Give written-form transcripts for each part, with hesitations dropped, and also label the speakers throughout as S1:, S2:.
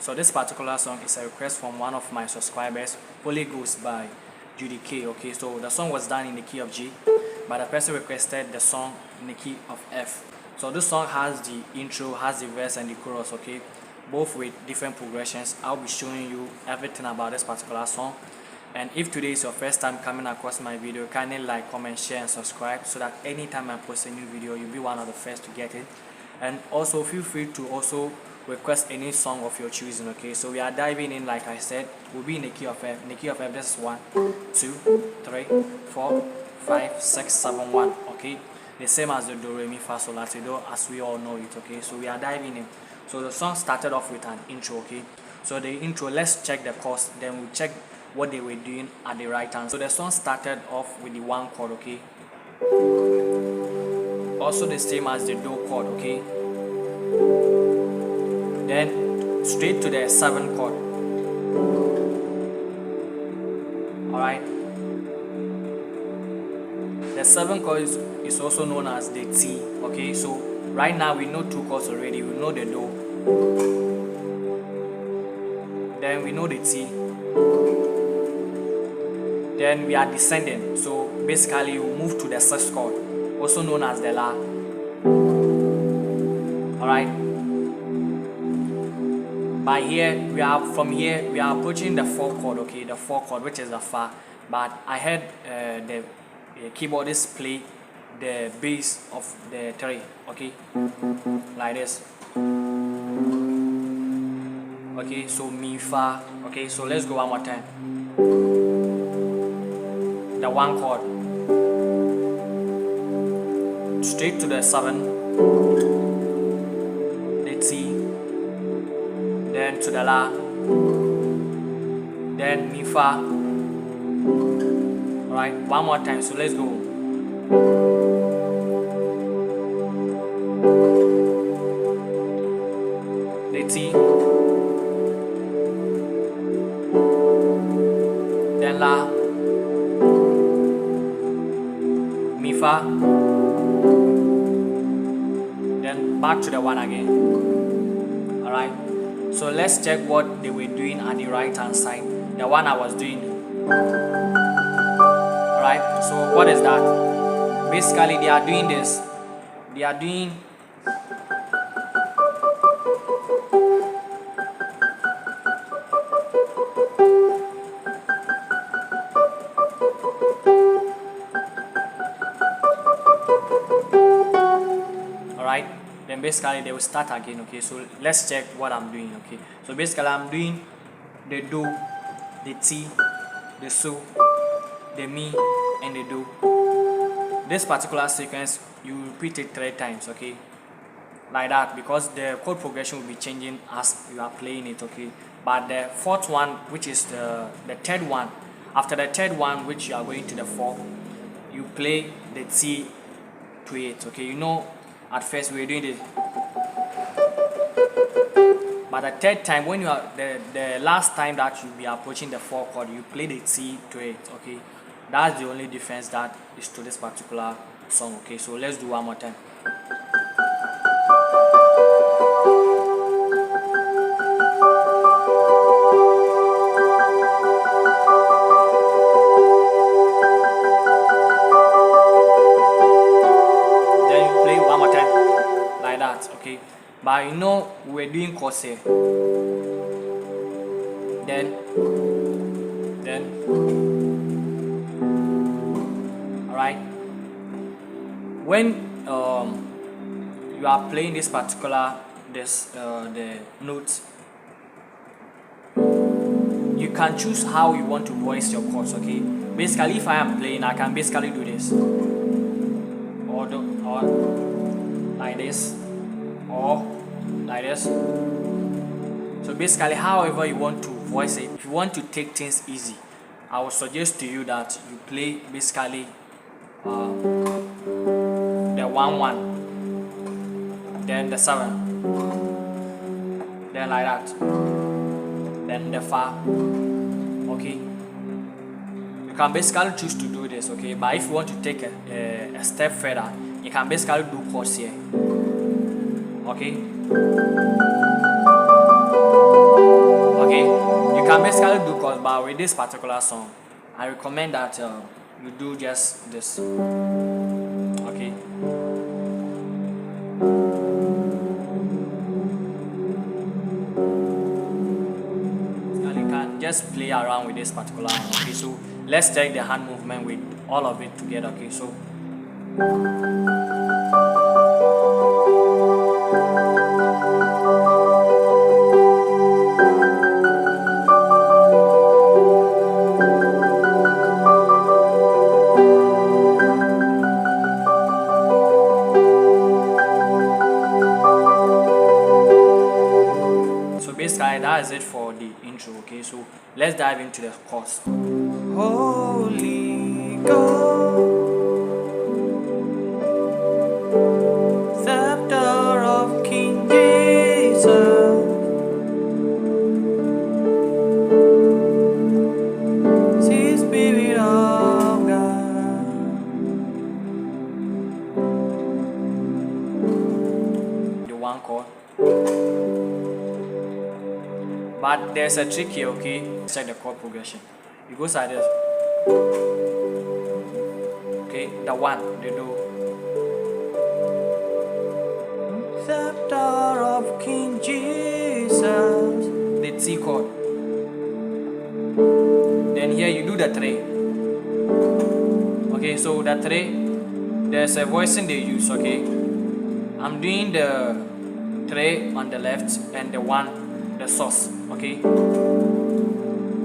S1: So this particular song is a request from one of my subscribers, Holy Ghost by Judikay. Okay, so the song was done in the key of G, but the person requested the song in the key of F. So this song has the intro, has the verse and the chorus, okay, both with different progressions. I'll be showing you everything about this particular song. And if today is your first time coming across my video, kindly like, comment, share and subscribe so that anytime I post a new video, you'll be one of the first to get it. And also feel free to also request any song of your choosing. Okay, so we are diving in. Like I said, we'll be in the key of F. In the key of F, this is 1 2 3 4 5 6 7 1. Okay, the same as the do, re, mi, fa, sol, la, si, do, as we all know it. Okay, so we are diving in. So the song started off with an intro. Okay, so the intro, let's check the chords, then we'll check what they were doing at the right hand. So the song started off with the 1 chord. Okay, also the same as the do chord. Okay, then straight to the 7 chord. Alright, the 7 chord is also known as the T. Okay, so right now we know 2 chords already. We know the do, then we know the T, then we are descending. So basically we move to the 6th chord, also known as the La. Alright, by here we are approaching the 4th chord. Okay, the 4th chord, which is the Fa, but I heard the keyboardist play the bass of the 3. Okay, like this. Okay, so Mi, Fa. Okay, so let's go one more time. The 1 chord, straight to the 7, the T, then to the La, then Mi, Fa. Alright, one more time, so let's go. The T, then La, Mi, Fa, then back to the 1 again. Alright, so let's check what they were doing at the right hand side. The one I was doing. Alright, so what is that? Basically they are doing this. They are doing alright, then basically they will start again. Okay, so let's check what I'm doing. Okay, so basically I'm doing the do, the T, the so, the mi and the do. This particular sequence you repeat it 3 times. Okay, like that, because the chord progression will be changing as you are playing it. Okay, but the 4th one, which is the 3rd one, after the 3rd one, which you are going to the 4th, you play the T to it. Okay, you know at first we were doing this, but the 3rd time, when you are the last time that you be approaching the 4th chord, you play the T to it. Okay, that's the only difference that is to this particular song. Okay, so let's do one more time. Then you play one more time like that. Okay, but you know we're doing chords here. Then alright, when you are playing this particular the notes, you can choose how you want to voice your chords. Okay, basically if I am playing, I can basically do this, or like this, or like this. So basically however you want to voice it. If you want to take things easy, I would suggest to you that you play basically the 1-1, then the 7, then like that, then the Fa. Okay, you can basically choose to do this. Okay, but if you want to take a step further, you can basically do chords here. Okay, basically do chords, but with this particular song, I recommend that you do just this. Okay. You can just play around with this particular one. Okay, so let's take the hand movement with all of it together. Okay, so. Basically, that is it for the intro. Okay, so let's dive into the chords. Holy God, scepter of King Jesus, sweet Spirit of God. The one chord. But there's a trick here, okay? Check the chord progression. It goes like this. Okay, the one, the do. Scepter of King Jesus. The C chord. Then here you do the 3. Okay, so the 3, there's a voicing they use, okay? I'm doing the 3 on the left and the 1, the sus, okay?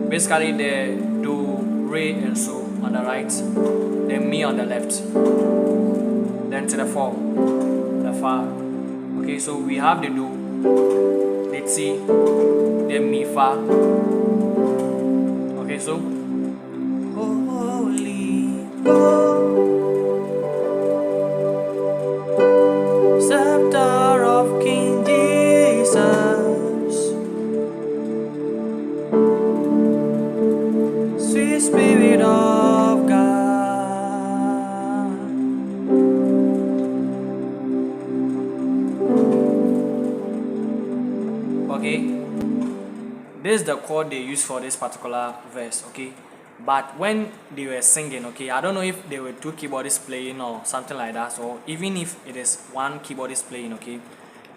S1: Basically the do, re, and so on the right, then mi on the left, then to the 4, the fa. Okay, so we have the do, the ti, then mi fa. Okay, so Holy God, scepter of King Jesus, sweet Spirit of God. Okay, this is the chord they use for this particular verse. Okay, but when they were singing, okay, I don't know if there were 2 keyboardists playing or something like that, or even if it is 1 keyboardist playing, okay,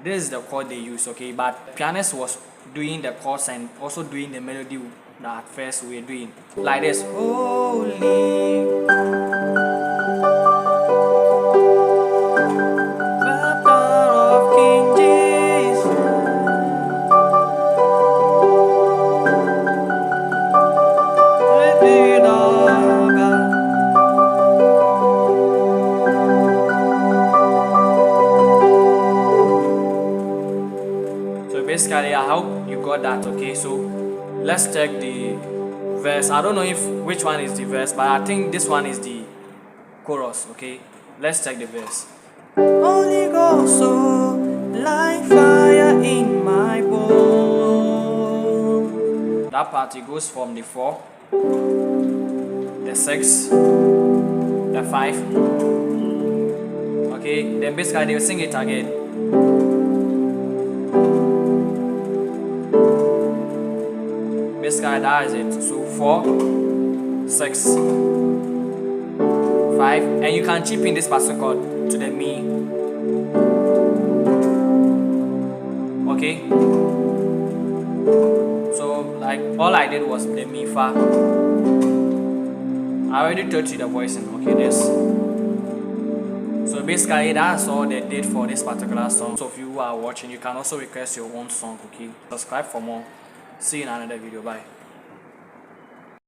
S1: this is the chord they use. Okay, but pianist was doing the chords and also doing the melody that at first we were doing like this. Holy scepter of King Jesus, Spirit of God. So basically, I hope you got that. Okay, so let's check the verse. I don't know if which one is the verse, but I think this one is the chorus. Okay, let's check the verse. Holy Ghost, so like fire in my bones. That part it goes from the 4, the 6, the 5. Okay, then basically they will sing it again. Basically that is it. So 4, 6, 5, and you can chip in this passing chord to the mi. Okay, so like all I did was the mi fa. I already taught you the voicing. Okay, this. So basically that's all they did for this particular song. So if you are watching, you can also request your own song. Okay, subscribe for more. See you in another video. Bye.